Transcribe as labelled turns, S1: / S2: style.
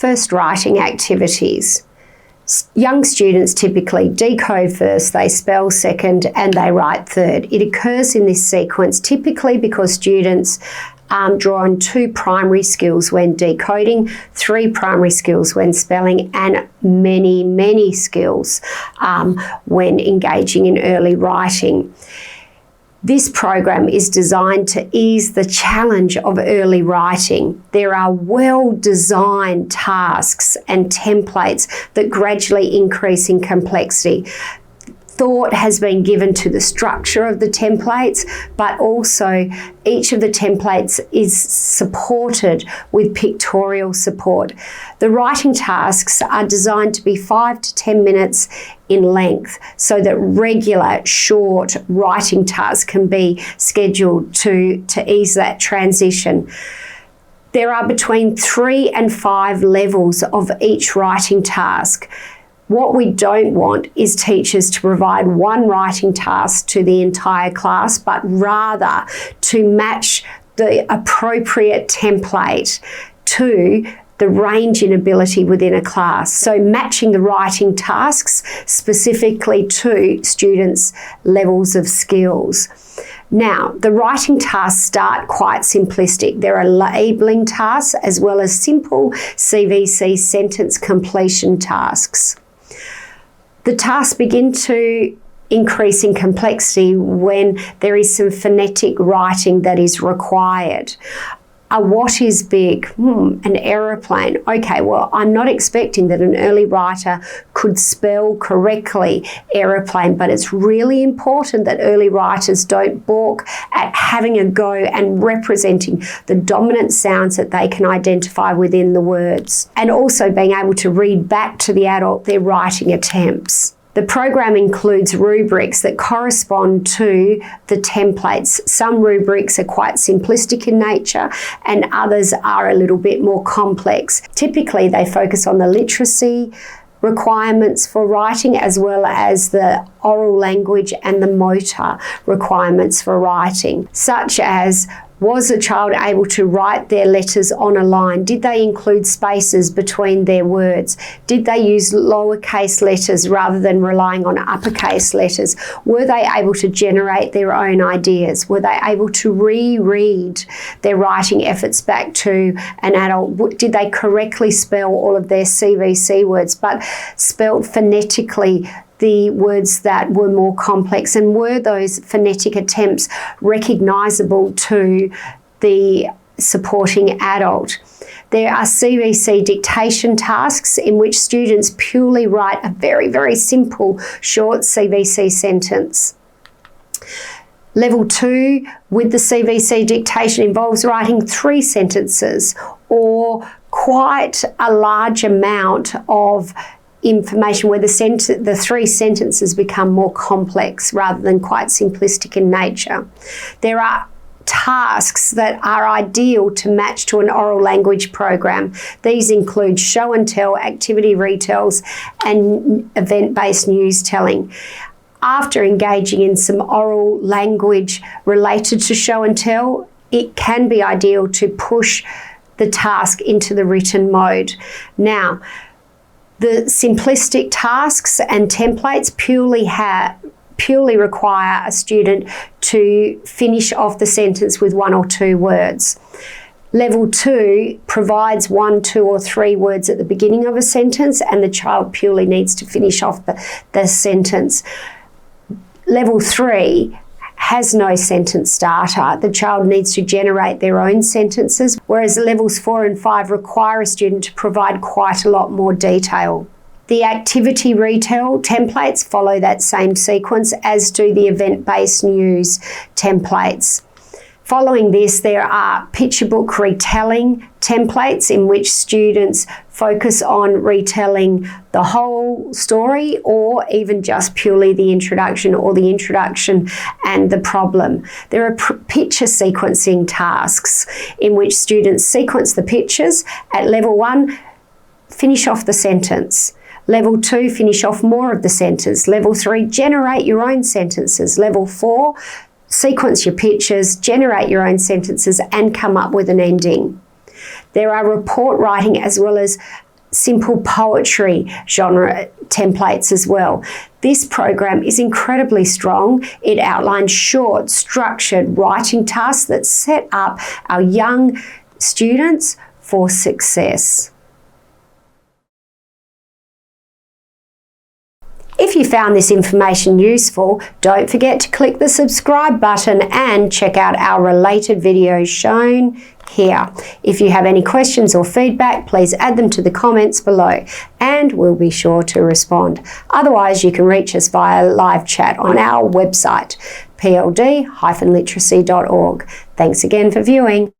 S1: First, writing activities. Young students typically decode first, they spell second, and they write third. It occurs in this sequence typically because students draw on 2 primary skills when decoding, 3 primary skills when spelling, and many, many skills when engaging in early writing. This program is designed to ease the challenge of early writing. There are well-designed tasks and templates that gradually increase in complexity. Thought has been given to the structure of the templates, but also each of the templates is supported with pictorial support. The writing tasks are designed to be 5 to 10 minutes in length so that regular short writing tasks can be scheduled to ease that transition. There are between 3 and 5 levels of each writing task. What we don't want is teachers to provide one writing task to the entire class, but rather to match the appropriate template to the range in ability within a class. So matching the writing tasks specifically to students' levels of skills. Now, the writing tasks start quite simplistic. There are labelling tasks as well as simple CVC sentence completion tasks. The tasks begin to increase in complexity when there is some phonetic writing that is required. A what is big? An aeroplane. Okay, well, I'm not expecting that an early writer could spell correctly aeroplane, but it's really important that early writers don't balk at having a go and representing the dominant sounds that they can identify within the words, and also being able to read back to the adult their writing attempts. The program includes rubrics that correspond to the templates. Some rubrics are quite simplistic in nature and others are a little bit more complex. Typically, they focus on the literacy requirements for writing as well as the oral language and the motor requirements for writing, such as: was a child able to write their letters on a line? Did they include spaces between their words? Did they use lowercase letters rather than relying on uppercase letters? Were they able to generate their own ideas? Were they able to reread their writing efforts back to an adult? Did they correctly spell all of their CVC words, but spelled phonetically the words that were more complex? And were those phonetic attempts recognisable to the supporting adult? There are CVC dictation tasks in which students purely write a very, very simple short CVC sentence. Level 2 with the CVC dictation involves writing 3 sentences or quite a large amount of information where the 3 sentences become more complex rather than quite simplistic in nature. There are tasks that are ideal to match to an oral language program. These include show and tell, activity retells, and event-based news telling. After engaging in some oral language related to show and tell, it can be ideal to push the task into the written mode. Now, the simplistic tasks and templates purely require a student to finish off the sentence with 1 or 2 words. Level 2 provides 1, 2 or 3 words at the beginning of a sentence, and the child purely needs to finish off the sentence. Level 3 has no sentence starter. The child needs to generate their own sentences, whereas levels 4 and 5 require a student to provide quite a lot more detail. The activity retell templates follow that same sequence, as do the event-based news templates. Following this, there are picture book retelling templates in which students focus on retelling the whole story or even just purely the introduction or the introduction and the problem. There are picture sequencing tasks in which students sequence the pictures. At level 1, finish off the sentence. Level 2, finish off more of the sentence. Level 3, generate your own sentences. Level 4, sequence your pictures, generate your own sentences, and come up with an ending. There are report writing as well as simple poetry genre templates as well. This program is incredibly strong. It outlines short, structured writing tasks that set up our young students for success. If you found this information useful, don't forget to click the subscribe button and check out our related videos shown here. If you have any questions or feedback, please add them to the comments below and we'll be sure to respond. Otherwise, you can reach us via live chat on our website, pld-literacy.org. Thanks again for viewing.